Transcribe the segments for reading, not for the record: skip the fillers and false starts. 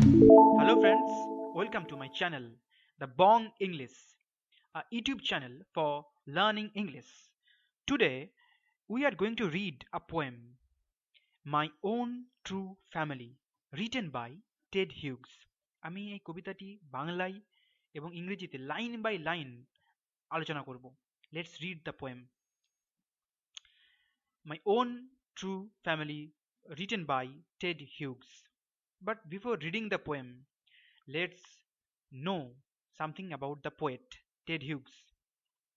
Hello friends, welcome to my channel, The Bong English, a YouTube channel for learning English. Today we are going to read a poem, My Own True Family, written by Ted Hughes. আমি এই কবিতাটি বাংলায় এবং ইংরেজিতে line by line আলোচনা করব। Let's read the poem. My Own True Family, written by Ted Hughes. But before reading the poem, let's know something about the poet Ted Hughes.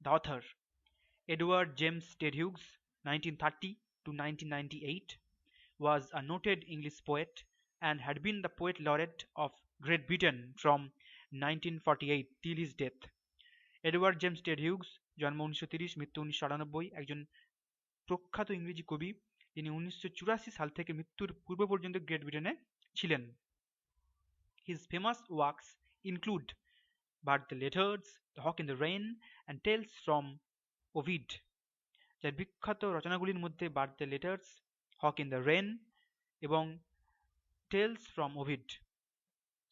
The author, Edward James Ted Hughes, 1930 to 1998, was a noted English poet and had been the poet laureate of Great Britain from 1948 till his death. Edward James Ted Hughes জন্ম 1930, মৃত্যু 1998, একজন প্রখ্যাত ইংরেজি কবি যিনি 1984 সাল থেকে মৃত্যুর পূর্ব পর্যন্ত গ্রেট ব্রিটেনে ছিলেন। His famous works include But the Letters, The Hawk in the Rain, and Tales from Ovid. যার বিখ্যাত রচনাগুলির মধ্যে birthday letters, hawk in the rain এবং tales from Ovid.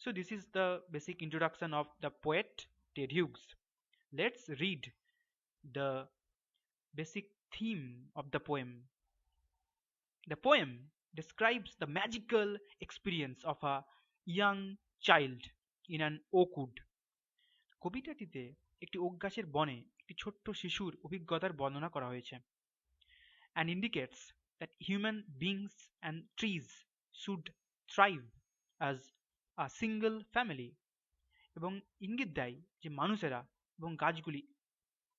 So this is the basic introduction of the poet Ted Hughes. Let's read the basic theme of the poem. The poem describes the magical experience of a young child in an oak wood. কবিতাটিতে একটি okay গাছের বনে একটি ছোট্ট শিশুর অভিজ্ঞতার বর্ণনা করা হয়েছে and indicates that human beings and trees should thrive as a single family এবং ইঙ্গিত দেয় যে মানুষেরা এবং গাছগুলি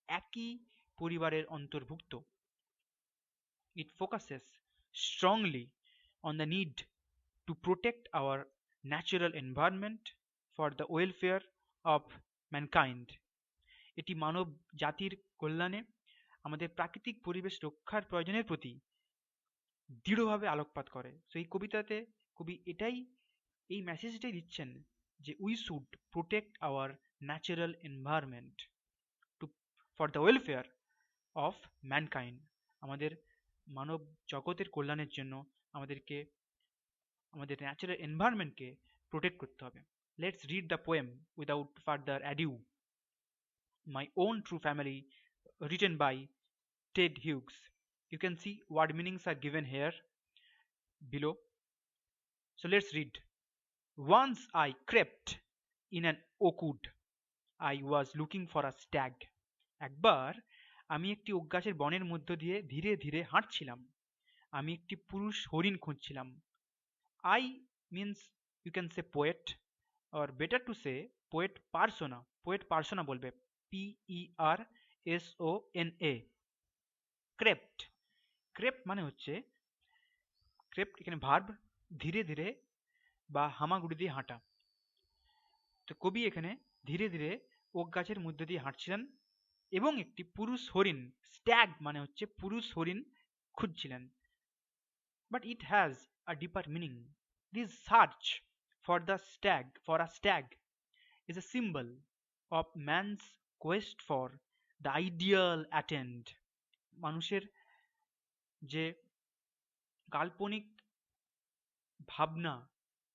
একই পরিবারের অন্তর্ভুক্ত. It focuses strongly on the need to protect our natural environment for the welfare of mankind. এটি মানব জাতির কল্যাণে আমাদের প্রাকৃতিক পরিবেশ রক্ষার প্রয়োজনের প্রতি দৃঢ়ভাবে আলোকপাত করে. সো এই কবিতাতে কবি এই মেসেজটাই দিচ্ছেন যে we should protect our natural environment two for the welfare of mankind. আমাদের মানব জগতের কল্যাণের জন্য আমাদেরকে আমাদের ন্যাচারাল এনভায়রনমেন্টকে প্রোটেক্ট করতে হবে. Let's read the poem without further adieu. My Own True Family, written by Ted Hughes. You can see word meanings are given here below. So let's read. Once I crept in an oak wood. I was looking for a stag. একবার আমি একটি okay গাছের বনের মধ্য দিয়ে ধীরে ধীরে হাঁটছিলাম. আমি একটি পুরুষ হরিণ খুঁজছিলাম. I means you can say poet or better to say poet persona. Poet persona বলবে. Persona. Crept. Crept মানে হচ্ছে crept এখানে ভার্ব ধীরে ধীরে বা হামাগুড়ি দিয়ে হাঁটা. তো কবি এখানে ধীরে ধীরে ওক গাছের মধ্যে দিয়ে হাঁটছিলেন এবং একটি পুরুষ হরিণ স্ট্যাগ মানে হচ্ছে পুরুষ হরিণ খুঁজছিলেন. But it has a deeper meaning. This search for a stag is a symbol of man's quest for the ideal attained. মানুষের যে কাল্পনিক ভাবনা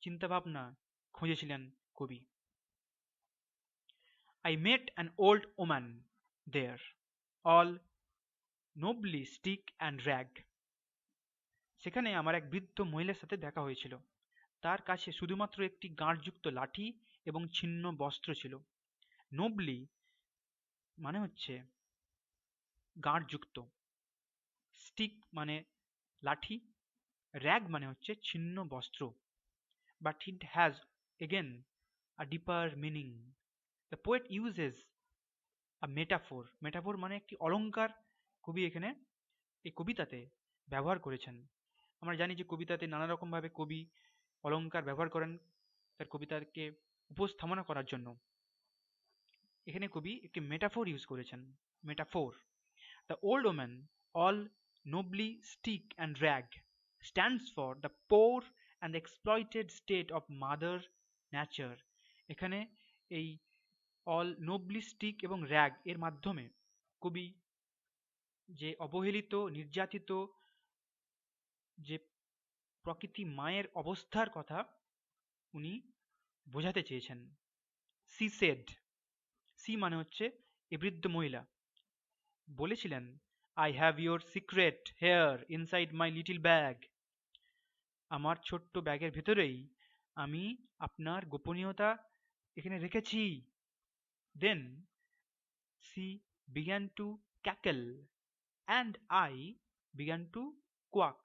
চিন্তা ভাবনা খুঁজেছিলেন কবি. I met an old woman there, all nobly stick and rag. সেখানে আমার এক বৃদ্ধ মহিলার সাথে দেখা হয়েছিল. তার কাছে শুধুমাত্র একটি গাঁটযুক্ত লাঠি এবং ছিন্ন বস্ত্র ছিল. নোবলি মানে হচ্ছে গাঁটযুক্ত, স্টিক মানে লাঠি, র্যাগ মানে হচ্ছে ছিন্ন বস্ত্র. But it has again a deeper meaning. The poet uses a metaphor. Metaphor মানে একটি অলংকার কবি এখানে এই কবিতাতে ব্যবহার করেছেন. আমরা জানি যে কবিতাতে নানা রকমভাবে কবি অলংকার ব্যবহার করেন তার কবিতাকে উপস্থাপনা করার জন্য. এখানে কবি একটি মেটাফোর ইউজ করেছেন. Metaphor. The old woman all knobbly stick and rag stands for the poor and exploited state of mother nature. এখানে এই অল নোবলি স্টিক এবং র্যাগ এর মাধ্যমে কবি যে অবহেলিত নির্যাতিত যে প্রকৃতি মায়ের অবস্থার কথা উনি বোঝাতে চেয়েছেন। সি সেড, সি মানে হচ্ছে এ বৃদ্ধ মহিলা বলেছিলেন, I have your secret here inside my little bag, আমার ছোট্ট ব্যাগের ভেতরেই আমি আপনার গোপনীয়তা এখানে রেখেছি। Then she began to cackle and I began to quack,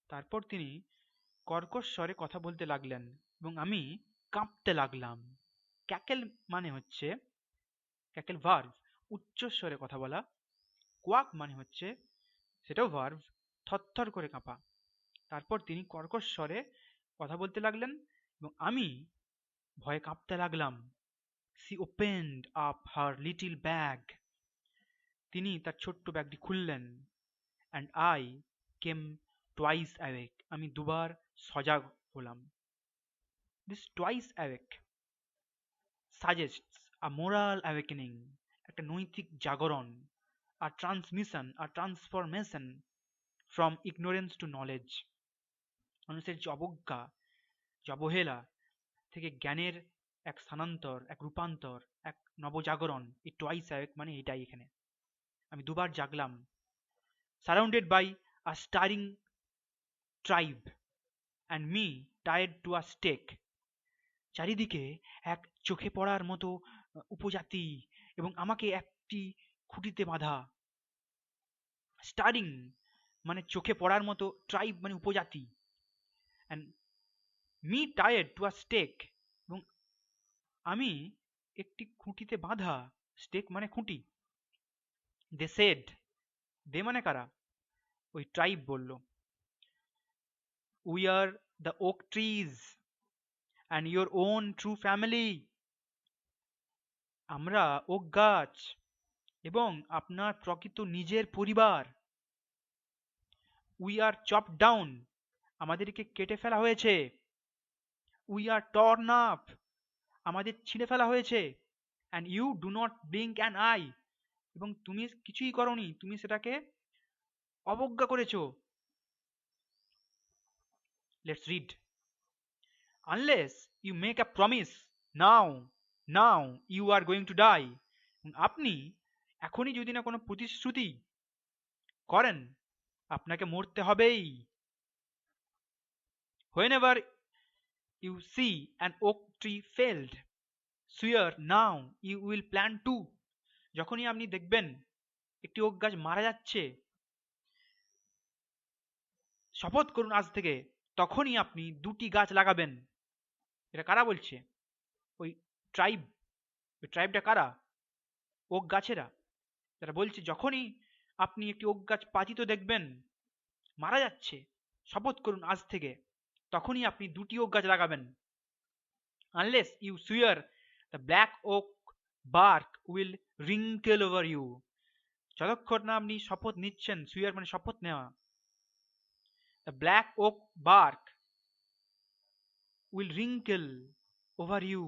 তারপর তিনি কর্কশ স্বরে কথা বলতে লাগলেন এবং আমি কাঁপতে লাগলাম। ক্যাকেল মানে হচ্ছে, ক্যাকেল ভার্ভ উচ্চস্বরে কথা বলা, কোয়াক মানে হচ্ছে, সেটাও ভার্ভ, থরথর করে কাঁপা। তারপর তিনি কর্কশ স্বরে কথা বলতে লাগলেন এবং আমি ভয়ে কাঁপতে লাগলাম। She opened up her little bag, তিনি তার ছোট্ট ব্যাগটি খুললেন। And I came twice awake, আমি দুবার সজাগ হলাম। This twice awake suggests a moral awakening, একটা নৈতিক জাগরণ, a transmission, a transformation from ignorance to knowledge, মানুষের যে অবজ্ঞা, যে অবহেলা থেকে জ্ঞানের এক স্থানান্তর, এক রূপান্তর, এক নবজাগরণ। এই টুয়াইস অ্যাওয়েক মানে এটাই এখানে। আমি দুবার জাগলাম। Surrounded by a staring tribe and me tied to a stake, চারিদিকে এক চোখে পড়ার মতো উপজাতি এবং আমাকে একটি খুঁটিতে বাঁধা। স্টারিং মানে চোখে পড়ার মতো, ট্রাইব মানে উপজাতি, and me tired to a stake, এবং আমি একটি খুঁটিতে বাঁধা। স্টেক মানে খুঁটি। দে সেড, দে মানে কারা? ওই ট্রাইব বলল, we are the oak trees and your own true family, আমরা ওক গাছ এবং আপনার প্রকৃত নিজের পরিবার। উই আর চপ ডাউন, আমাদেরকে কেটে ফেলা হয়েছে। উই আর টর্ন আপ, আমাদের ছিঁড়ে ফেলা হয়েছে। And you do not blink an eye, এবং তুমি কিছুই করনি, তুমি সেটাকে অবজ্ঞা করেছো। Let's read. Unless you make a promise now, now you are going to die, আপনি এখনই যদি না কোনো প্রতিশ্রুতি করেন, আপনাকে মরতে হবেই। Whenever you see an oak tree felled, swear now you will plant two, যখনই আপনি দেখবেন একটি ওক গাছ মারা যাচ্ছে, শপথ করুন আজ থেকে তখনই আপনি দুটি গাছ লাগাবেন। এটা কারা বলছে? ওই ট্রাইব। ওই ট্রাইবটা কারা? ওক গাছেরা। তারা বলছে যখনই আপনি একটি ওক গাছ পাতিত দেখবেন মারা যাচ্ছে, শপথ করুন আজ থেকে তখনই আপনি দুটি ওক গাছ লাগাবেন। Unless you swear the black oak bark will wrinkle over you, যতক্ষণ না আপনি শপথ নিচ্ছেন, সুয়ার মানে শপথ নেওয়া, the black oak bark will wrinkle over you,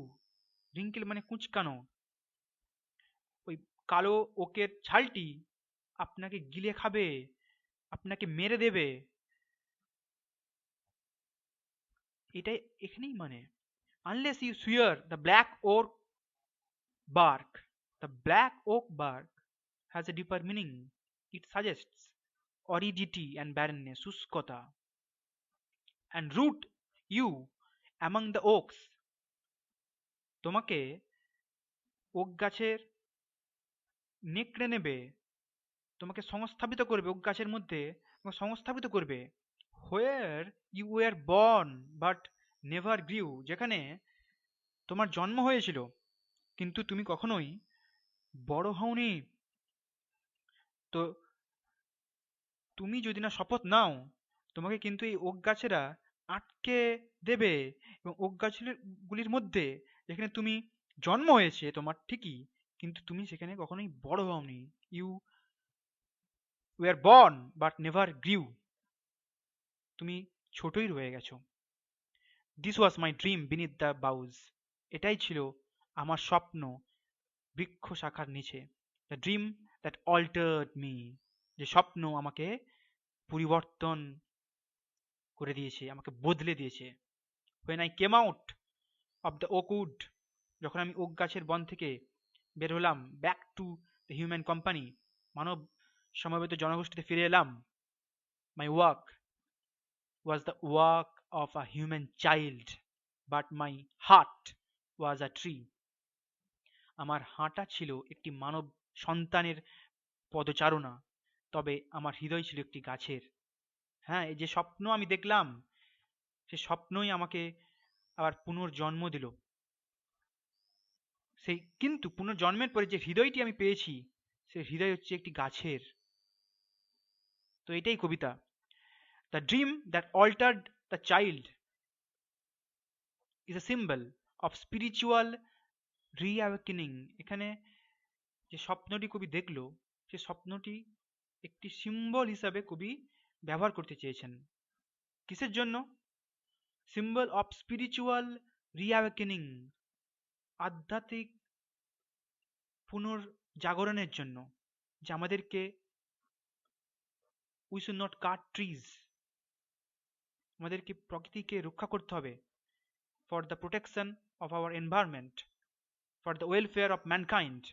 wrinkle মানে কুঁচকানো, ওই কালো ওকের ছালটি আপনাকে গিলে খাবে, আপনাকে মেরে দেবে। এটাই এখানেই মানে, unless you swear the black oak bark, the black oak bark has a deeper meaning. It suggests aridity and barrenness, শুষ্কতা, and root you among the oaks, তোমাকে ওক গাছের নেকড়ে নেবে, তোমাকে সংস্থাপিত করবে, ওক গাছের মধ্যে তোমাকে সংস্থাপিত করবে। Where you were born but never grew, যেখানে তোমার জন্ম হয়েছিল কিন্তু তুমি কখনোই বড় হওনি। তো তুমি যদি না শপথ নাও, তোমাকে কিন্তু এই ওক গাছেরা আটকে দেবে, এবং ওক গাছগুলির মধ্যে যেখানে তুমি জন্ম হয়েছে তোমার ঠিকই, কিন্তু তুমি সেখানে কখনোই বড় হওনি। You were born but never grew, তুমি ছোটই রয়ে গেছো। This was my dream beneath the boughs, এটাই ছিল আমার স্বপ্ন বৃক্ষ শাখার নিচে। The dream that altered me, যে স্বপ্ন আমাকে পরিবর্তন করে দিয়েছে, আমাকে বদলে দিয়েছে। When I came out of the oak wood, যখন আমি ওক গাছের বন থেকে বের হলাম, back to the human company, মানব সমবেত জনগোষ্ঠীতে ফিরে এলাম, my walk was the walk of a human child, but my heart was a tree. আমার হাঁটা ছিল একটি মানব সন্তানের পদচারণা, তবে আমার হৃদয় ছিল একটি গাছের। হ্যাঁ, এই যে স্বপ্ন আমি দেখলাম, সে স্বপ্নই আমাকে আবার পুনর্জন্ম দিল। সেই কিন্তু পুনর্জন্মের পরে যে হৃদয়টি আমি পেয়েছি, সে হৃদয় হচ্ছে একটি গাছের। তো এটাই কবিতা। The dream that altered the child is a symbol of spiritual reawakening. এখানে যে স্বপ্নটি কবি দেখলো, সে স্বপ্নটি একটি সিম্বল হিসাবে কবি ব্যবহার করতে চেয়েছেন। কিসের জন্য? সিম্বল অফ স্পিরিচুয়াল রিঅ্যাওয়েকেনিং, আধ্যাত্মিক পুনর্জাগরণের জন্য, যে আমাদেরকে we should not cut trees, আমাদেরকে প্রকৃতিকে রক্ষা করতে হবে, for the protection of our environment, for the welfare of mankind.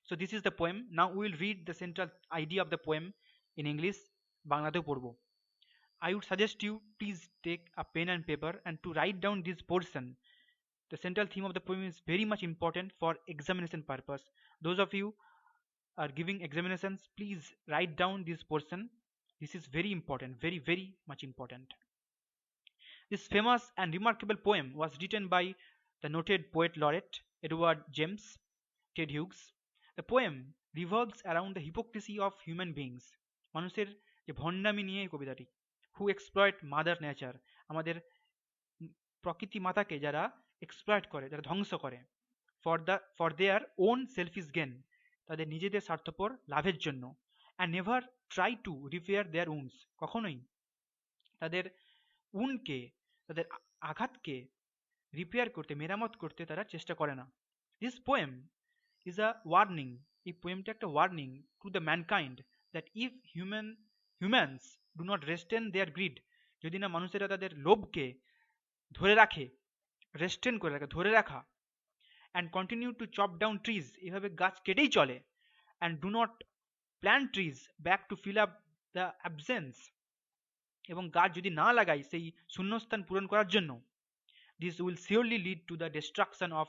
So this is the poem. Now we will read the central idea of the poem in English. বাংলাতেও পড়বো। I would suggest you please take a pen and paper and to write down this portion. The central theme of the poem is very much important for examination purpose. Those of you are giving examinations, please write down this portion. This is very important, very very much important. This famous and remarkable poem was written by the noted poet laureate Edward James Ted Hughes. The poem revolves around the hypocrisy of human beings. মানুষের যে ভণ্ডামি নিয়ে এই কবিতাটি। Who exploit mother nature, আমাদের প্রকৃতি মাতাকে যারা এক্সপ্লয়েট করে, যারা ধ্বংস করে, for their own selfish gain, তাদের নিজেদের স্বার্থপর লাভের জন্য, and never try to repair their ones, কখনোই তাদের উনকে, তাদের আঘাতকে রিপেয়ার করতে, মেরামত করতে তারা চেষ্টা করে না। This poem is a warning, এই পোয়েমটা একটা warning to the mankind that if humans do not restrain their greed, যদি না মানুষেরা তাদের লোভকে ধরে রাখে, রেস্টেন করে রাখে, ধরে রাখা, and continue to chop down trees, এভাবে গাছ কেটেই চলে, and do not plant trees back to fill up the absence, এবং গাছ যদি না লাগাই সেই শূন্যস্থান পূরণ করার জন্য, this will surely lead to the destruction of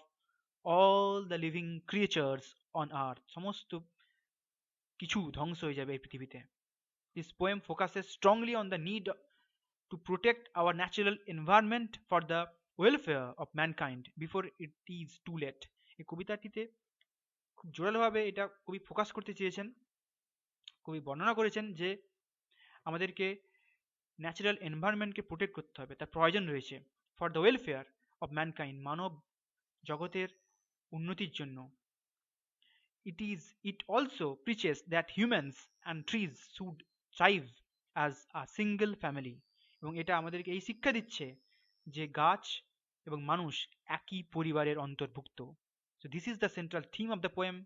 all the living creatures on earth, সমস্ত কিছু ধ্বংস হয়ে যাবে এই পৃথিবীতে। This poem focuses strongly on the need to protect our natural environment for the welfare of mankind before it is too late. এই কবিতাটিতে খুব জোরালোভাবে এটা কবি ফোকাস করতে চেয়েছেন, কবি বর্ণনা করেছেন যে আমাদেরকে ন্যাচারাল এনভায়রনমেন্টকে প্রোটেক্ট করতে হবে, তার প্রয়োজন রয়েছে, for the welfare of mankind, মানব জগতের উন্নতির জন্য। It also preaches that humans and trees should thrive as a single family, এবং এটা আমাদেরকে এই শিক্ষা দিচ্ছে যে গাছ এবং মানুষ একই পরিবারের অন্তর্ভুক্ত। So this is the central theme of the poem.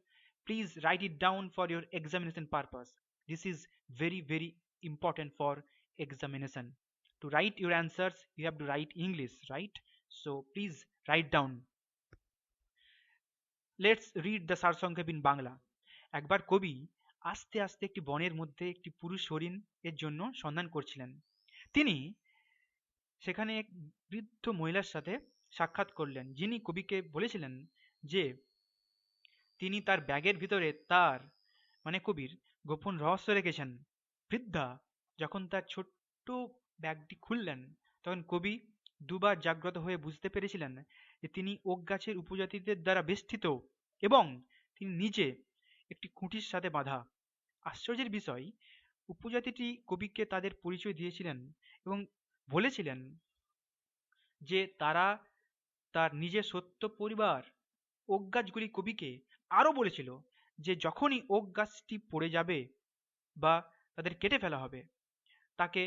Please write it down for your examination purpose. This is very very important for examination. To write your answers you have to write English, right? So please write down. Let's read the সারসংক্ষেপ in Bangla. একবার কবি আস্তে আস্তে একটি বনের মধ্যে একটি পুরুষ হরিণ এর জন্য সন্ধান করছিলেন। তিনি সেখানে এক বৃদ্ধ মহিলার সাথে সাক্ষাৎ করলেন, যিনি কবিকে বলেছিলেন যে তিনি তার ব্যাগের ভিতরে তার মানে কবির গোপন রহস্য রেখেছেন। বৃদ্ধা যখন তার ছোট্ট ব্যাগটি খুললেন, তখন কবি দুবার জাগ্রত হয়ে বুঝতে পেরেছিলেন যে তিনি ওক গাছের উপজাতিদের দ্বারা বেষ্টিত এবং তিনি নিজে একটি খুঁটির সাথে বাঁধা। আশ্চর্যের বিষয়, উপজাতিটি কবিকে তাদের পরিচয় দিয়েছিলেন এবং বলেছিলেন যে তারা তার নিজের সত্য পরিবার। ওক গাছগুলি কবিকে আরও বলেছিল যে যখনই ওক গাছটি পড়ে যাবে বা তাদের কেটে ফেলা হবে, তাকে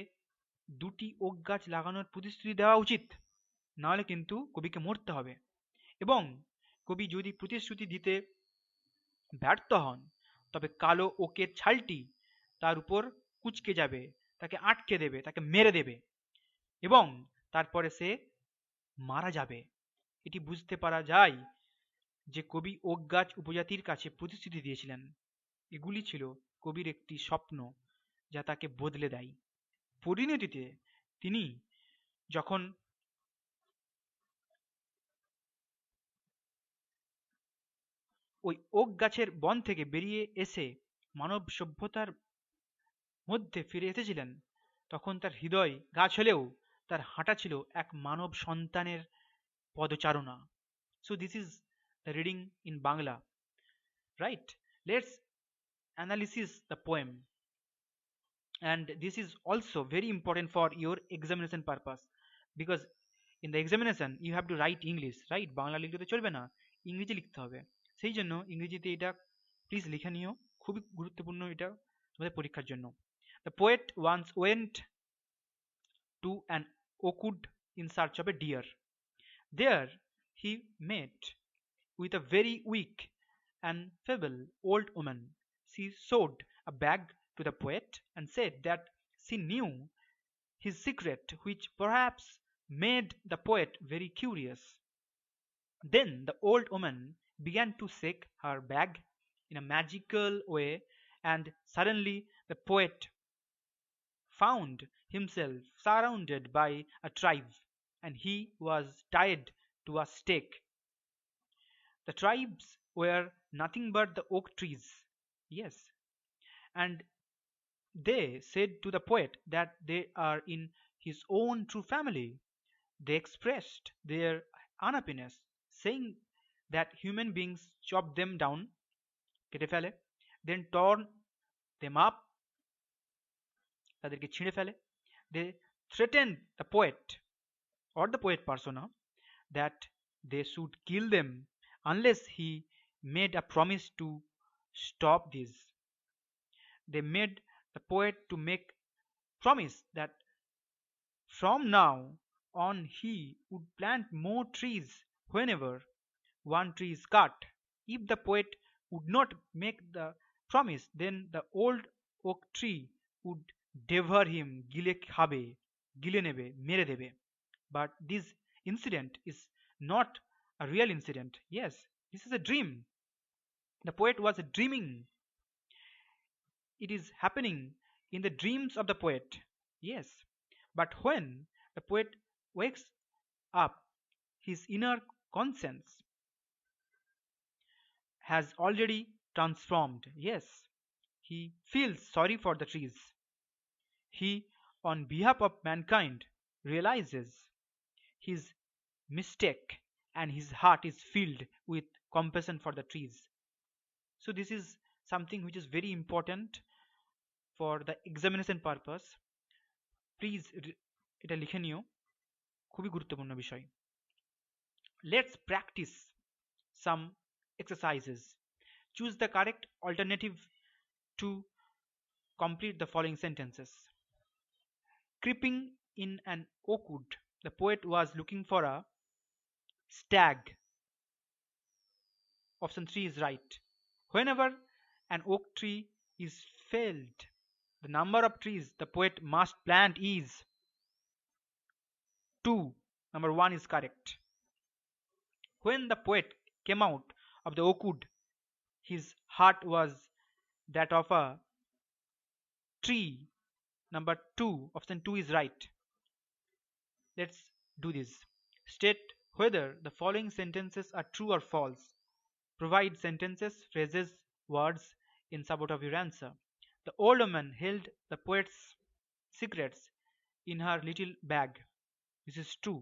দুটি ওক গাছ লাগানোর প্রতিশ্রুতি দেওয়া উচিত, নাহলে কিন্তু কবিকে মরতে হবে। এবং কবি যদি প্রতিশ্রুতি দিতে ব্যর্থ হন, তবে কালো ওকের ছালটি তার উপর কুঁচকে যাবে, তাকে আটকে দেবে, তাকে মেরে দেবে এবং তারপরে সে মারা যাবে। এটি বুঝতে পারা যায় যে কবি ওক গাছ উপজাতির কাছে প্রতিশ্রুতি দিয়েছিলেন। এগুলি ছিল কবির একটি স্বপ্ন যা তাকে বদলে দেয়। পরিণতিতে তিনি যখন ওই ওক গাছের বন থেকে বেরিয়ে এসে মানব সভ্যতার মধ্যে ফিরে এসেছিলেন, তখন তার হৃদয় গাছ হলেও তার হাঁটা ছিল এক মানব সন্তানের পদচারণা। So this is the reading in Bangla, right? Let's analysis the poem, and this is also very important for your examination purpose, because in the examination you have to write English, right? Bangla লিখলে তো চলবে না, ইংরেজি লিখতে হবে। সেই জন্য ইংরেজিতে এটা প্লিজ লিখে নিও, খুবই গুরুত্বপূর্ণ এটা তোমাদের পরীক্ষার জন্য। The poet once went to an oak wood in search of a deer. There he met with a very weak and feeble old woman. She showed a bag to the poet and said that she knew his secret, which perhaps made the poet very curious. Then the old woman began to shake her bag in a magical way, and suddenly the poet found himself surrounded by a tribe, and he was tied to a stake. The tribes were nothing but the oak trees. Yes, and they said to the poet that they are in his own true family. They expressed their unhappiness, saying that human beings chop them down, কেটে ফেলে, then torn them up, তাদেরকে ছিঁড়ে ফেলে. They threatened the poet or the poet persona that they should kill them unless he made a promise to stop this. They made the poet to make promise that from now on he would plant more trees whenever one tree is cut. If the poet would not make the promise, then the old oak tree would devour him, গিলে খাবে, গিলে নেবে, মেরে দেবে. But this incident is not a real incident. Yes, this is a dream. The poet was dreaming. It is happening in the dreams of the poet. Yes, but when the poet wakes up, his inner conscience has already transformed. Yes, he feels sorry for the trees. He, on behalf of mankind, realizes his mistake, and his heart is filled with compassion for the trees. So this is something which is very important for the examination purpose. Please এটা লিখে নিও, খুবই গুরুত্বপূর্ণ বিষয়. Let's practice some exercises. Choose the correct alternative to complete the following sentences. Creeping in an oak wood, the poet was looking for a stag. Option 3 is right. Whenever an oak tree is felled, the number of trees the poet must plant is 2. Number 1 is correct. When the poet came out of the oak wood, his heart was that of a tree. Number 2, option 2 is right. Let's do this. State whether the following sentences are true or false. Provide sentences, phrases, words in support of your answer. The old woman held the poet's secrets in her little bag. This is true.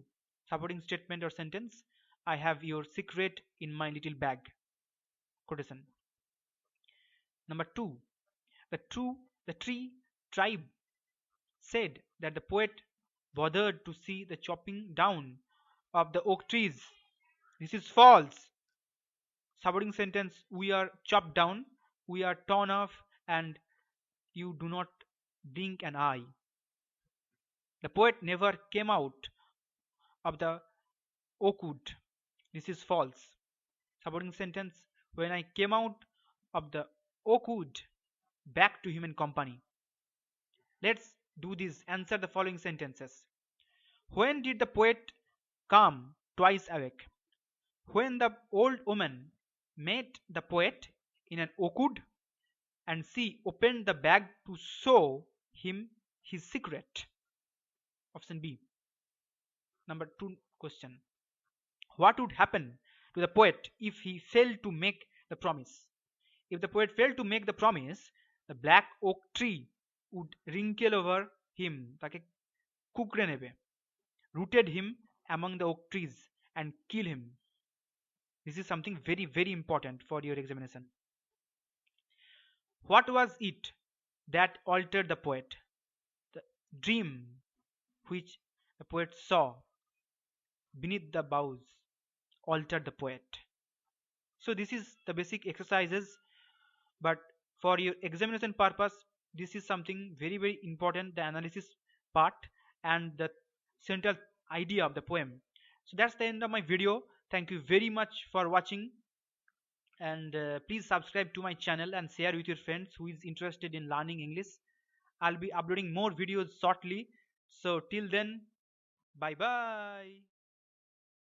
Supporting statement or sentence: I have your secret in my little bag. Quotation. Number 2. The tree tribe said that the poet bothered to see the chopping down of the oak trees. This is false. Supporting sentence: we are chopped down, we are torn off, and you do not blink an eye. The poet never came out of the oak wood. This is false. Supporting sentence: when I came out of the oak wood, back to human company. Let's do this. Answer the following sentences. When did the poet come twice awake? When the old woman met the poet in an orchard, and she opened the bag to show him his secret. Option B. Number two question. What would happen to the poet if he failed to make the promise? If the poet failed to make the promise, the black oak tree would wrinkle over him, তাকে কুকড়ে নেবে, rooted him among the oak trees and kill him. This is something very, very important for your examination. What was it that altered the poet? The dream which the poet saw beneath the boughs altered the poet. So this is the basic exercises, but for your examination purpose, this is something very, very important, the analysis part and the central idea of the poem. So that's the end of my video. Thank you very much for watching, and please subscribe to my channel and share with your friends who is interested in learning English. I'll be uploading more videos shortly. So till then, bye bye.